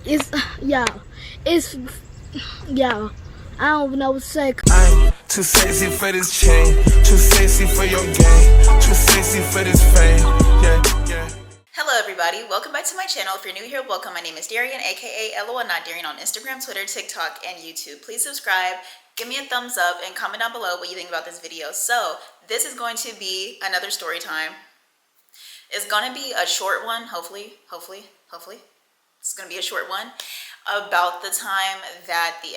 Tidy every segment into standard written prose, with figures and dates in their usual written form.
It's yeah. It's yeah. I don't even know what to say. I'm too sexy for this chain, too sexy for your game, too sexy for this fame. Yeah. Hello everybody, welcome back to my channel. If you're new here, welcome. My name is Darian, aka LOL Not Darian on Instagram, Twitter, TikTok, and YouTube. Please subscribe, give me a thumbs up, and comment down below what you think about this video. So this is going to be another story time. It's gonna be a short one, hopefully. It's gonna be a short one about the time that the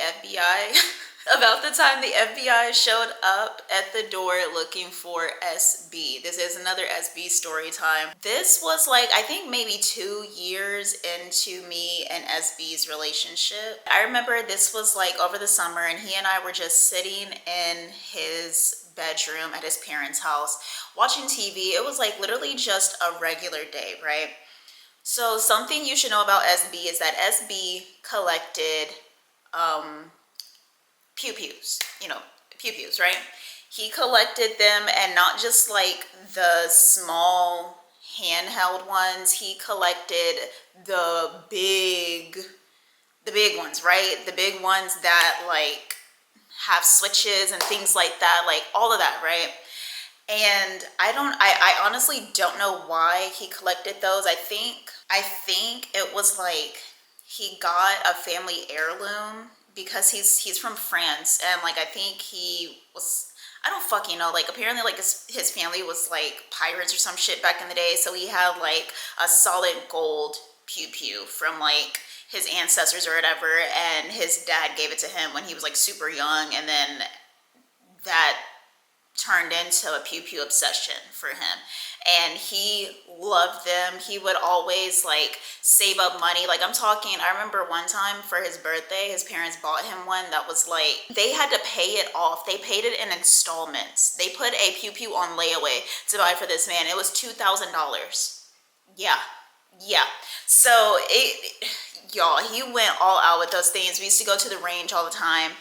FBI showed up at the door looking for SB. This is another SB story time. This was like, I think maybe 2 years into me and SB's relationship. I remember this was like over the summer and he and I were just sitting in his bedroom at his parents' house watching TV. It was like literally just a regular day, right? So something you should know about SB is that SB collected pew-pews, pew-pews, right? He collected them, and not just like the small handheld ones. He collected the big ones, right? The big ones that like have switches and things like that, like all of that, right? And I honestly don't know why he collected those. I think it was like he got a family heirloom because he's from France, and like I think he was, I don't fucking know, like apparently like his family was like pirates or some shit back in the day, so he had like a solid gold pew from like his ancestors or whatever, and his dad gave it to him when he was like super young, and then that turned into a pew obsession for him, and he loved them. He would always like save up money. Like I'm talking, I remember one time for his birthday, his parents bought him one that was like, they had to pay it off. They paid it in installments. They put a pew on layaway to buy for this man. It was $2,000. Yeah. So y'all, he went all out with those things. We used to go to the range all the time,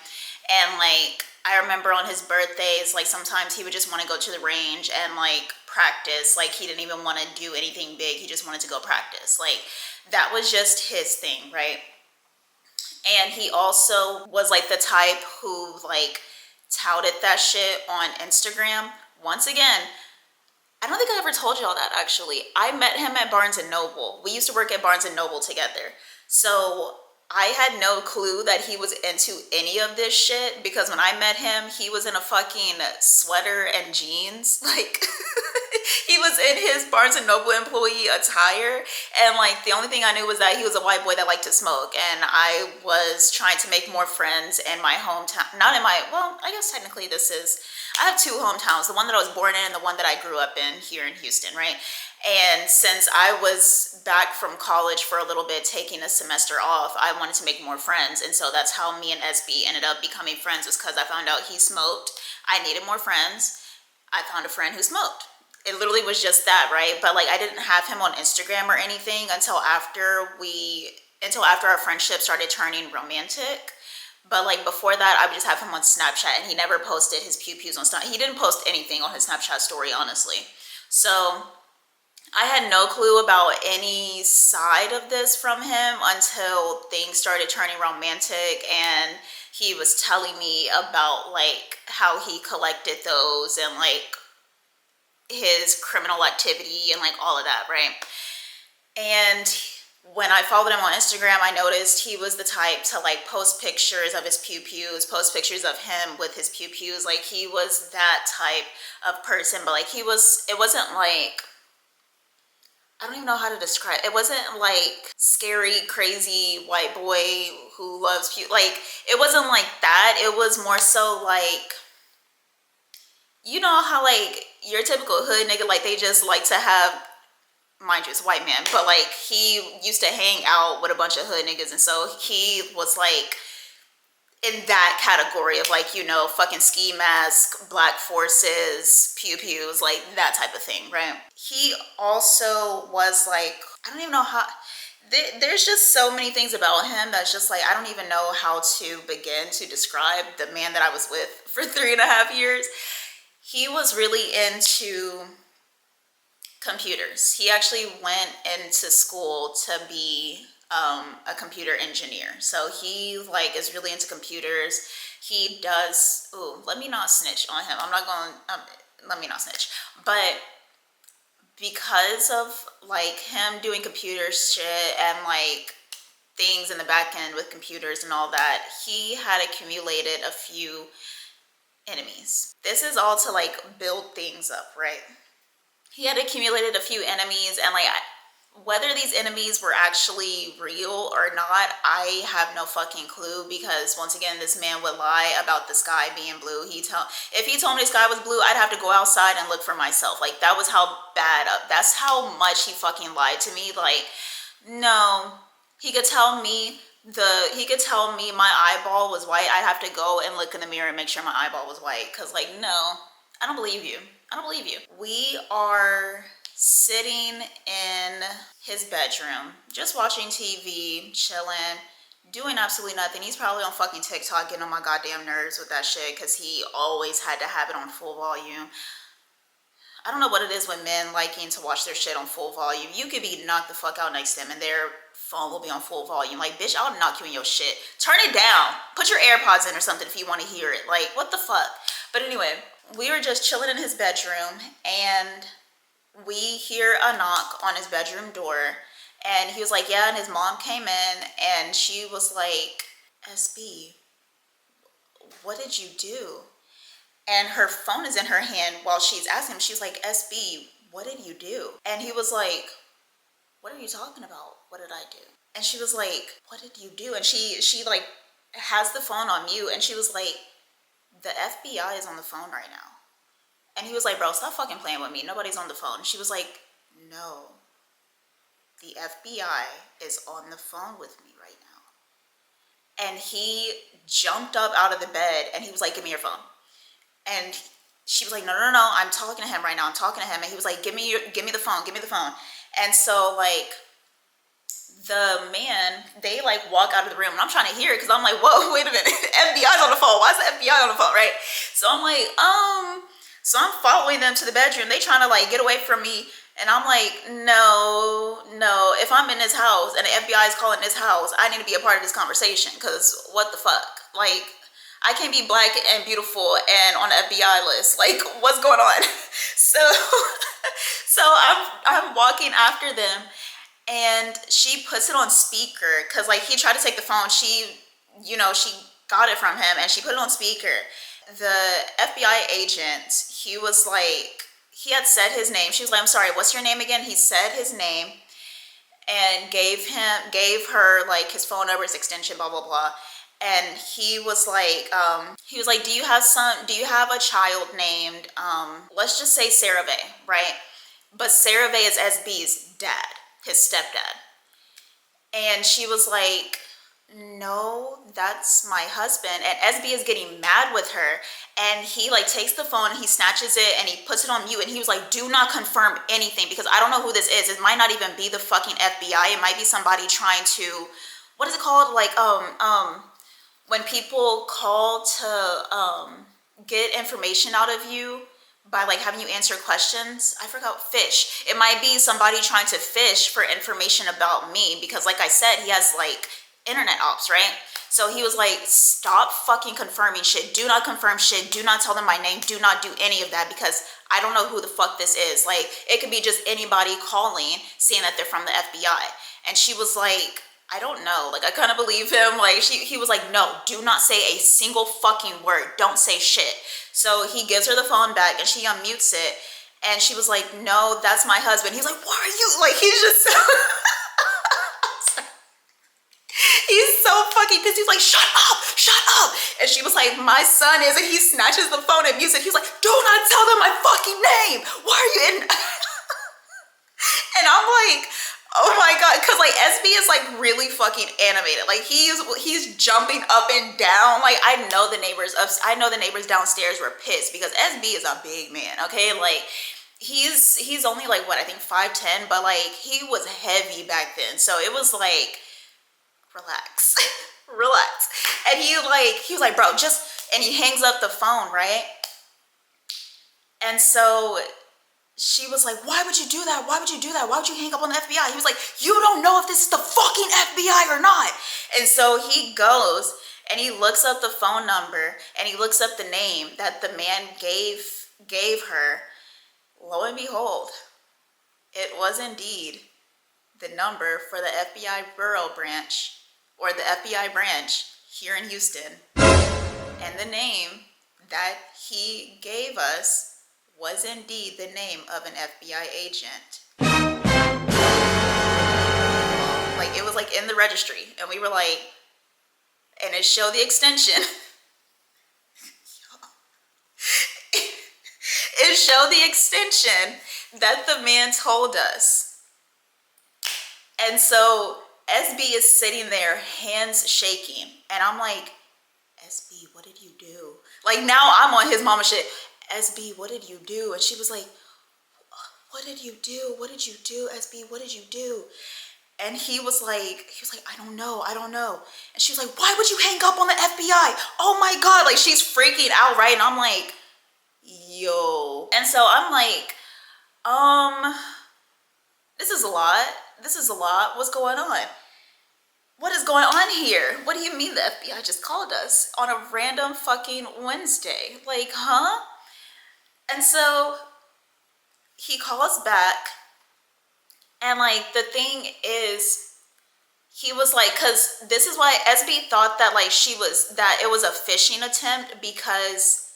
and like I remember on his birthdays, like sometimes he would just want to go to the range and like practice. Like he didn't even want to do anything big. He just wanted to go practice. Like that was just his thing, right? And he also was like the type who like touted that shit on Instagram. Once again, I don't think I ever told y'all that actually. I met him at Barnes & Noble. We used to work at Barnes & Noble together. So I had no clue that he was into any of this shit, because when I met him, he was in a fucking sweater and jeans. Like he was in his Barnes & Noble employee attire, and like the only thing I knew was that he was a white boy that liked to smoke, and I was trying to make more friends in my hometown. Not in my, well, I guess technically I have 2 hometowns, the one that I was born in and the one that I grew up in here in Houston, right? And since I was back from college for a little bit, taking a semester off, I wanted to make more friends. And so that's how me and SB ended up becoming friends, was because I found out he smoked. I needed more friends. I found a friend who smoked. It literally was just that, right? But like I didn't have him on Instagram or anything until after our friendship started turning romantic. But like before that, I would just have him on Snapchat, and he never posted his pew-pews on Snapchat. He didn't post anything on his Snapchat story, honestly. So I had no clue about any side of this from him until things started turning romantic, and he was telling me about like how he collected those and like his criminal activity and like all of that, right? And when I followed him on Instagram, I noticed he was the type to like post pictures of his pew-pews, post pictures of him with his pew-pews. Like he was that type of person, but like it wasn't like, I don't even know how to describe it. It wasn't like scary, crazy white boy who loves pew. Like it wasn't like that. It was more so like, you know how like your typical hood nigga, like they just like to have, mind you, it's a white man, but like he used to hang out with a bunch of hood niggas, and so he was like in that category of like, you know, fucking ski mask, black forces, pew-pews, like that type of thing, right? He also was like, I don't even know how, there's just so many things about him that's just like, I don't even know how to begin to describe the man that I was with for 3.5 years. He was really into computers. He actually went into school to be a computer engineer. So he like is really into computers. He does, ooh, let me not snitch on him. I'm not going, let me not snitch. But because of like him doing computer shit and like things in the back end with computers and all that, he had accumulated a few enemies. This is all to like build things up, right? He had accumulated a few enemies, and like whether these enemies were actually real or not, I have no fucking clue, because once again, this man would lie about the sky being blue. If he told me the sky was blue, I'd have to go outside and look for myself. Like, that was how bad up, that's how much he fucking lied to me. Like, no, he could tell me my eyeball was white. I'd have to go and look in the mirror and make sure my eyeball was white, because like, no, I don't believe you. I don't believe you. We are sitting in his bedroom, just watching TV, chilling, doing absolutely nothing. He's probably on fucking TikTok, getting on my goddamn nerves with that shit, because he always had to have it on full volume. I don't know what it is with men liking to watch their shit on full volume. You could be knocked the fuck out next to them and their phone will be on full volume. Like, bitch, I'll knock you in your shit. Turn it down. Put your AirPods in or something if you want to hear it. Like, what the fuck? But anyway, we were just chilling in his bedroom, and we hear a knock on his bedroom door, and he was like, yeah, and his mom came in, and she was like, SB, what did you do? And her phone is in her hand while she's asking him. She's like, SB, what did you do? And he was like, what are you talking about? What did I do? And she was like, what did you do? And she like has the phone on mute, and she was like, the FBI is on the phone right now. And he was like, bro, stop fucking playing with me. Nobody's on the phone. And she was like, no, the FBI is on the phone with me right now. And he jumped up out of the bed, and he was like, give me your phone. And she was like, no, I'm talking to him right now. I'm talking to him. And he was like, give me the phone. Give me the phone. And so like the man, they like walk out of the room, and I'm trying to hear it, because I'm like, whoa, wait a minute. FBI's on the phone. Why is the FBI on the phone, right? So I'm like, so I'm following them to the bedroom. They trying to like get away from me. And I'm like, no, if I'm in this house and the FBI is calling this house, I need to be a part of this conversation, because what the fuck? Like, I can't be black and beautiful and on the FBI list. Like, what's going on? So I'm walking after them, and she puts it on speaker, because like he tried to take the phone. She got it from him, and she put it on speaker. The FBI agent, he was like, he had said his name. She was like, I'm sorry, what's your name again? He said his name and gave her like his phone number, his extension, blah, blah, blah. And he was like, do you have a child named, let's just say Sarah Vay, right? But Sarah Vay is SB's dad, his stepdad. And she was like, no, that's my husband. And SB is getting mad with her, and he like takes the phone, he snatches it, and he puts it on mute, and he was like, do not confirm anything, because I don't know who this is. It might not even be the fucking FBI. It might be somebody trying to, what is it called? Like, when people call to get information out of you by like having you answer questions. I forgot, fish. It might be somebody trying to fish for information about me, because like I said, he has like internet ops, right? So he was like, stop fucking confirming shit. Do not confirm shit. Do not tell them my name. Do not do any of that, because I don't know who the fuck this is. Like, it could be just anybody calling saying that they're from the FBI. And she was like, I don't know. Like, I kind of believe him. Like, he was like, no, do not say a single fucking word. Don't say shit. So he gives her the phone back, and she unmutes it. And she was like, no, that's my husband. He's like, why are you? Like, he's just so... He's so fucking pissed. He's like, shut up. And she was like, my son is, and he snatches the phone and mutes it. He's like, do not tell them my fucking name. Why are you in? And I'm like, oh my God. Cause like SB is like really fucking animated. Like he's jumping up and down. Like I know the neighbors downstairs were pissed, because SB is a big man. Okay. Like he's only like, what, I think 5'10", but like he was heavy back then. So it was like, relax. And he was like, bro, and he hangs up the phone, right? And so she was like, why would you do that? Why would you do that? Why would you hang up on the FBI? He was like, you don't know if this is the fucking FBI or not. And so he goes and he looks up the phone number and he looks up the name that the man gave her. Lo and behold, it was indeed the number for the FBI Borough branch, or the FBI branch here in Houston. And the name that he gave us was indeed the name of an FBI agent. Like, it was like in the registry, and we were like, and it showed the extension. It showed the extension that the man told us. And so SB is sitting there, hands shaking, and I'm like, SB, what did you do? Like, now I'm on his mama shit. SB, what did you do? And she was like, what did you do? What did you do, SB? What did you do? And he was like, I don't know. And she was like, why would you hang up on the FBI? Oh my God. Like, she's freaking out, right? And I'm like, yo. And so I'm like, this is a lot. What's going on? What is going on here? What do you mean the FBI just called us on a random fucking Wednesday? Like, huh? And so he calls back, and like, the thing is, he was like, cause this is why SB thought that like that it was a phishing attempt, because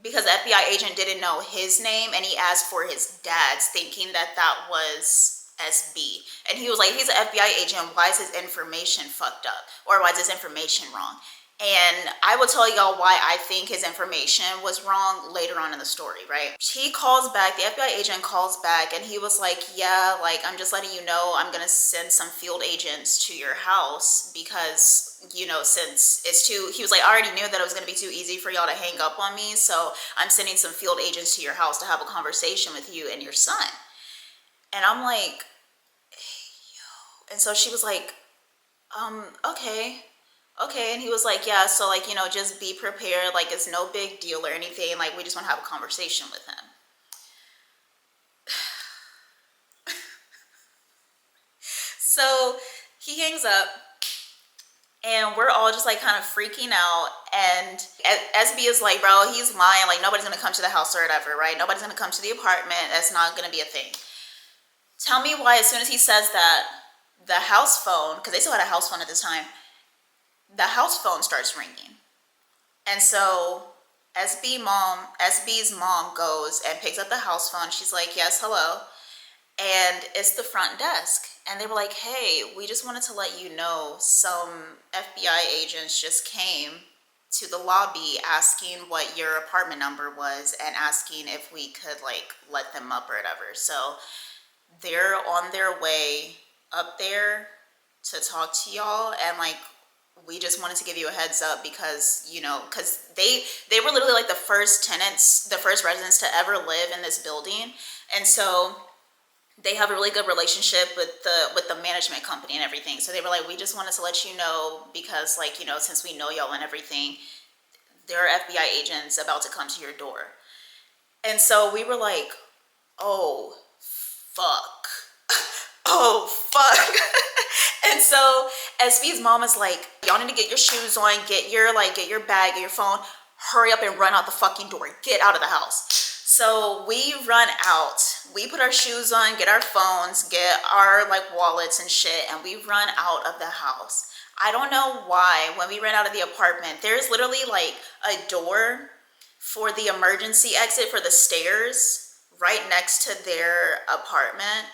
FBI agent didn't know his name and he asked for his dad's, thinking that was SB. And he was like, he's an FBI agent, why is his information fucked up? Or why is his information wrong? And I will tell y'all why I think his information was wrong later on in the story, right? He calls back, the FBI agent calls back, and he was like, yeah, like, I'm just letting you know, I'm gonna send some field agents to your house because, you know, since it's he was like, I already knew that it was gonna be too easy for y'all to hang up on me, so I'm sending some field agents to your house to have a conversation with you and your son. And I'm like, hey, yo. And so she was like, okay. And he was like, yeah, so like, you know, just be prepared. Like, it's no big deal or anything. Like, we just want to have a conversation with him. So he hangs up, and we're all just like kind of freaking out. And SB is like, bro, he's lying. Like, nobody's going to come to the house or whatever, right? Nobody's going to come to the apartment. That's not going to be a thing. Tell me why, as soon as he says that, the house phone, because they still had a house phone at this time, the house phone starts ringing. And so SB's mom goes and picks up the house phone. She's like, yes, hello. And it's the front desk. And they were like, hey, we just wanted to let you know some FBI agents just came to the lobby asking what your apartment number was and asking if we could like let them up or whatever. So they're on their way up there to talk to y'all, and like, we just wanted to give you a heads up because, you know, because they were literally like the first tenants, the first residents to ever live in this building. And so they have a really good relationship with the management company and everything. So they were like, we just wanted to let you know because, like, you know, since we know y'all and everything, there are FBI agents about to come to your door. And so we were like, oh, fuck. Oh, fuck. And so SV's mom is like, y'all need to get your shoes on, get your bag, get your phone, hurry up and run out the fucking door. Get out of the house. So we run out, we put our shoes on, get our phones, get our like wallets and shit, and we run out of the house. I don't know why, when we ran out of the apartment, there's literally like a door for the emergency exit for the stairs right next to their apartment.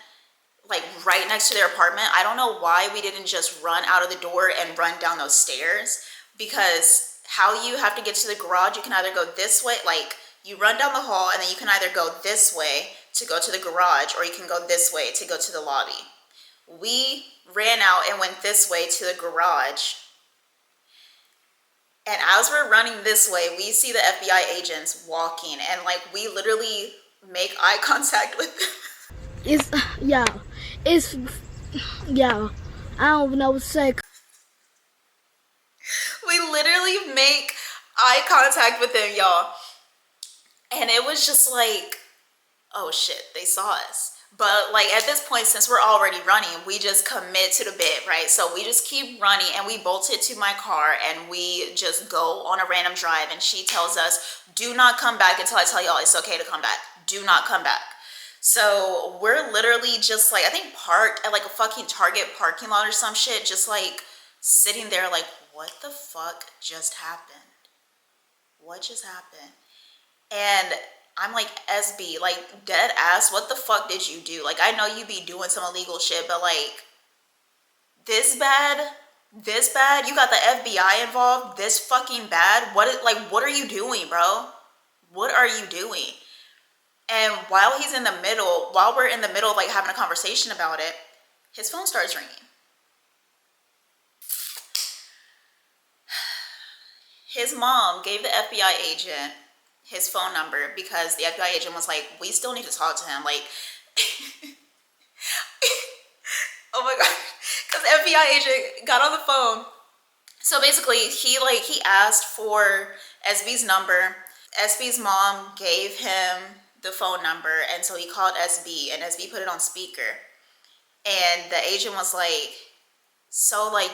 Like right next to their apartment. I don't know why we didn't just run out of the door and run down those stairs, because how you have to get to the garage, you can either go this way, like you run down the hall and then you can either go this way to go to the garage, or you can go this way to go to the lobby. We ran out and went this way to the garage. And as we're running this way, we see the FBI agents walking, and like we literally make eye contact with them. I don't even know what to say. We literally make eye contact with them, y'all. And it was just like, oh shit, they saw us. But like at this point, since we're already running, we just commit to the bit, right? So we just keep running and we bolted to my car and we just go on a random drive, and she tells us, do not come back until I tell y'all it's okay to come back. Do not come back. So we're literally just like, I think parked at like a fucking Target parking lot or some shit, just like sitting there like, what the fuck just happened? What just happened? And I'm like, SB, like dead ass, what the fuck did you do? Like, I know you be doing some illegal shit, but like this bad, you got the FBI involved, this fucking bad. What are you doing, bro? What are you doing? And while we're in the middle of like having a conversation about it, his phone starts ringing. His mom gave the FBI agent his phone number because the FBI agent was like, we still need to talk to him. Like, oh my God. Because the FBI agent got on the phone. So basically, he asked for SB's number. SB's mom gave him the phone number, and so he called SB, and SB put it on speaker. And the agent was like, so like,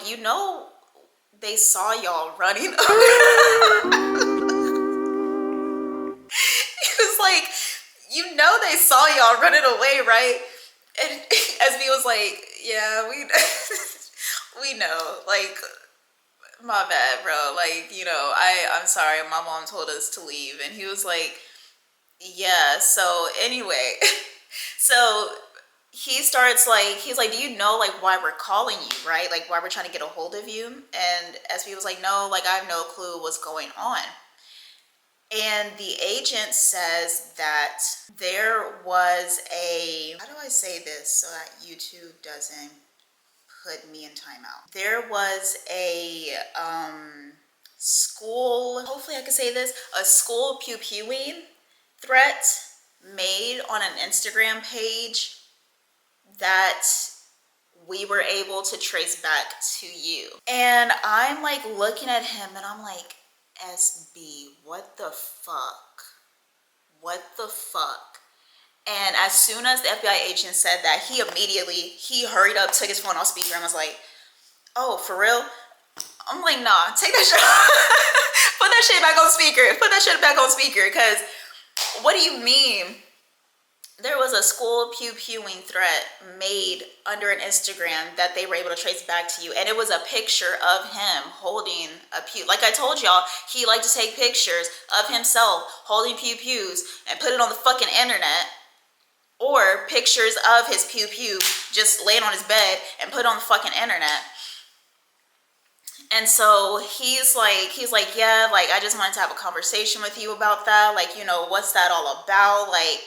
they saw y'all running. He was like, they saw y'all running away, right? And SB was like, yeah, we know, like, my bad, bro. Like, I'm sorry, my mom told us to leave. And he was like, yeah, so anyway, so he starts like, he's like, do you know like why we're calling you, right? Like why we're trying to get a hold of you? And SB was like, no, like I have no clue what's going on. And the agent says that there was how do I say this so that YouTube doesn't put me in timeout? There was a school, hopefully I can say this, a school pew-pewing threat made on an Instagram page that we were able to trace back to you. And I'm like looking at him and I'm like, SB, what the fuck? What the fuck? And as soon as the FBI agent said that, he hurried up, took his phone off speaker and was like, oh, for real? I'm like, nah, take that shit off. Put that shit back on speaker. Put that shit back on speaker, because what do you mean? There was a school pew-pewing threat made under an Instagram that they were able to trace back to you. And it was a picture of him holding a pew. Like I told y'all, he liked to take pictures of himself holding pew-pews and put it on the fucking internet. Or pictures of his pew-pew just laying on his bed and put it on the fucking internet. And so he's like, yeah, like I just wanted to have a conversation with you about that. Like, what's that all about? Like,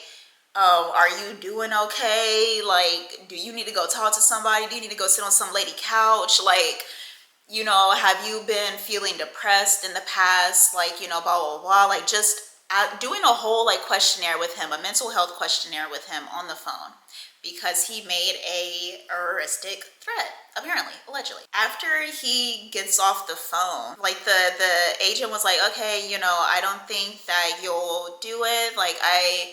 are you doing okay? Like, do you need to go talk to somebody? Do you need to go sit on some lady couch? Like, have you been feeling depressed in the past? Like, blah, blah, blah. Like, just doing a whole, like, questionnaire with him, a mental health questionnaire with him on the phone. Because he made a terroristic threat, apparently, allegedly. After he gets off the phone, like the agent was like, okay, I don't think that you'll do it. Like,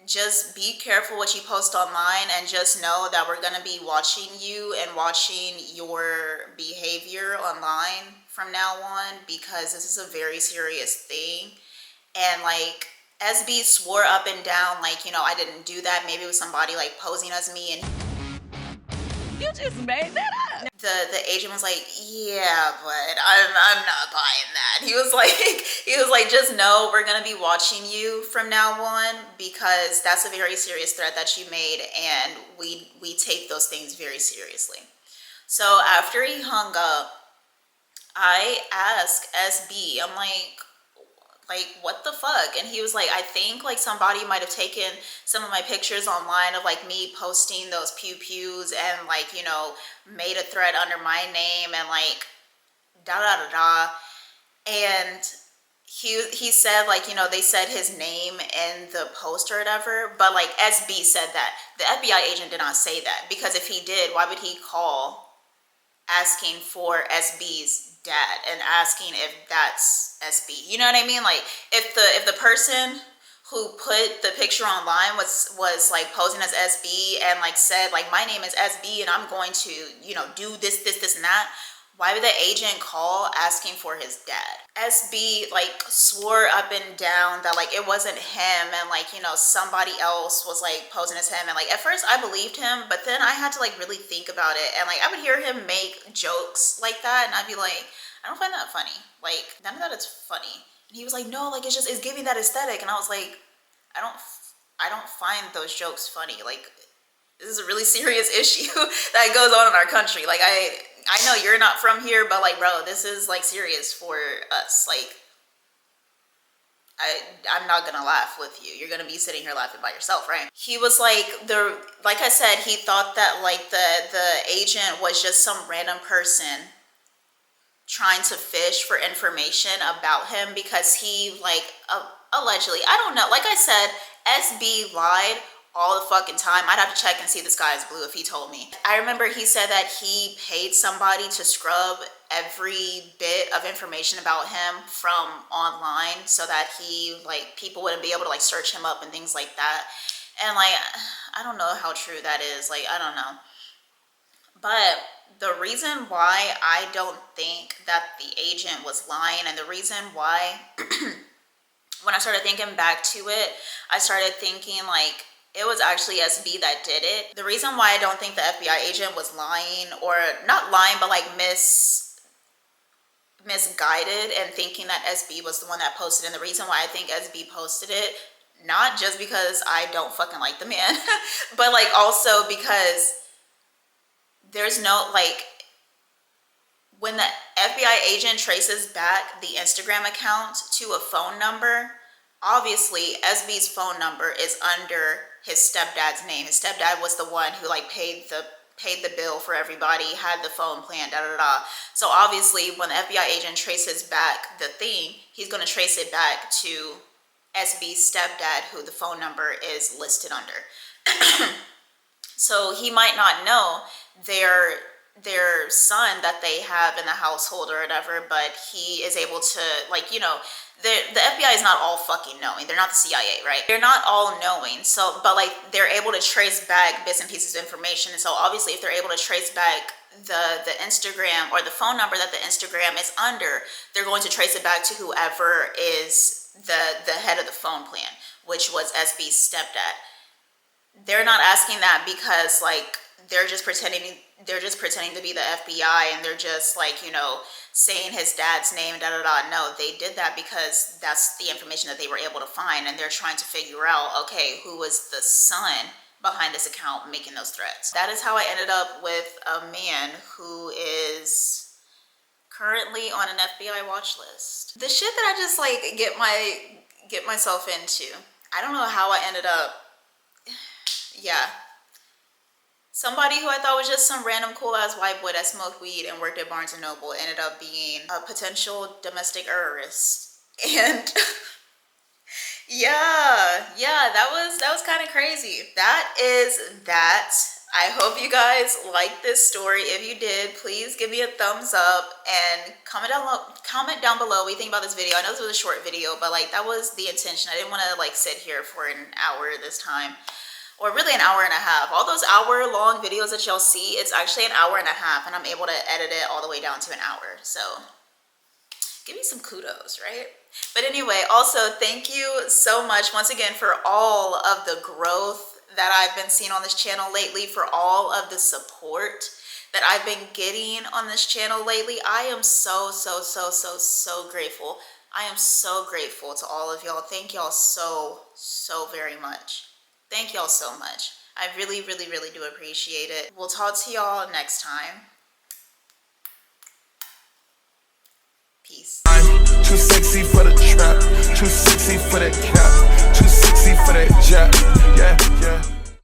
just be careful what you post online and just know that we're gonna be watching you and watching your behavior online from now on, because this is a very serious thing. And like, SB swore up and down, like, I didn't do that. Maybe it was somebody like posing as me. And you just made that up. The agent was like, yeah, but I'm not buying that. He was like, just know we're gonna be watching you from now on, because that's a very serious threat that you made, and we take those things very seriously. So after he hung up, I asked SB, I'm like, what the fuck? And he was like, I think like somebody might have taken some of my pictures online of like me posting those pew-pews and like, made a thread under my name and like da da da da. And he said like, they said his name in the post or whatever, but like SB said that. The FBI agent did not say that, because if he did, why would he call asking for SB's dad and asking if that's SB? You know what I mean? Like, if the person who put the picture online was like posing as SB and like said like, my name is SB and I'm going to, you know, do this, and that. Why would the agent call asking for his dad? SB like swore up and down that like it wasn't him and like, you know, somebody else was like posing as him. And like at first I believed him, but then I had to like really think about it. And like I would hear him make jokes like that and I'd be like, I don't find that funny. Like none of that is funny. And he was like, no, like it's giving that aesthetic. And I was like, I don't find those jokes funny. Like this is a really serious issue that goes on in our country. Like I know you're not from here, but like, bro, this is like serious for us. Like, I'm not gonna laugh with you. You're gonna be sitting here laughing by yourself, right? He was like, like I said, he thought that like the agent was just some random person trying to fish for information about him because he like, allegedly, I don't know. Like I said, SB lied all the fucking time. I'd have to check and see if the sky is blue if he told me. I remember he said that he paid somebody to scrub every bit of information about him from online so that he like people wouldn't be able to like search him up and things like that. And like I don't know how true that is. Like I don't know. But the reason why I don't think that the agent was lying and the reason why when I started thinking back to it, I started thinking like it was actually SB that did it. The reason why I don't think the FBI agent was lying, or not lying, but like misguided and thinking that SB was the one that posted it. And the reason why I think SB posted it, not just because I don't fucking like the man, but like also because there's no like, when the FBI agent traces back the Instagram account to a phone number, obviously SB's phone number is under his stepdad's name. His stepdad was the one who like paid the bill for everybody, had the phone plan, da da da. So obviously when the FBI agent traces back the thing, he's going to trace it back to SB's stepdad, who the phone number is listed under. So he might not know their son that they have in the household or whatever, but he is able to like, you know, the FBI is not all fucking knowing. They're not the CIA, right? They're not all knowing. So, but like they're able to trace back bits and pieces of information. And so obviously if they're able to trace back the Instagram or the phone number that the Instagram is under, they're going to trace it back to whoever is the head of the phone plan, which was SB's stepdad. They're not asking that because like they're just pretending to be the FBI and they're just like, you know, saying his dad's name, da da da. No, they did that because that's the information that they were able to find, and they're trying to figure out, okay, who was the son behind this account making those threats. That is how I ended up with a man who is currently on an FBI watch list. The shit that I just like get myself into. I don't know how I ended up. Yeah. Somebody who I thought was just some random cool ass white boy that smoked weed and worked at Barnes & Noble ended up being a potential domestic terrorist. And yeah, that was kind of crazy. That is that. I hope you guys liked this story. If you did, please give me a thumbs up and comment down below what you think about this video. I know this was a short video, but like that was the intention. I didn't want to like sit here for an hour this time. Or really an hour and a half. All those hour-long videos that y'all see, it's actually an hour and a half, and I'm able to edit it all the way down to an hour. So give me some kudos, right? But anyway, also thank you so much once again for all of the growth that I've been seeing on this channel lately, for all of the support that I've been getting on this channel lately. I am so grateful. I am so grateful to all of y'all. Thank y'all so very much. Thank y'all so much. I really do appreciate it. We'll talk to y'all next time. Peace. I'm too sexy for the trap, too sexy for that.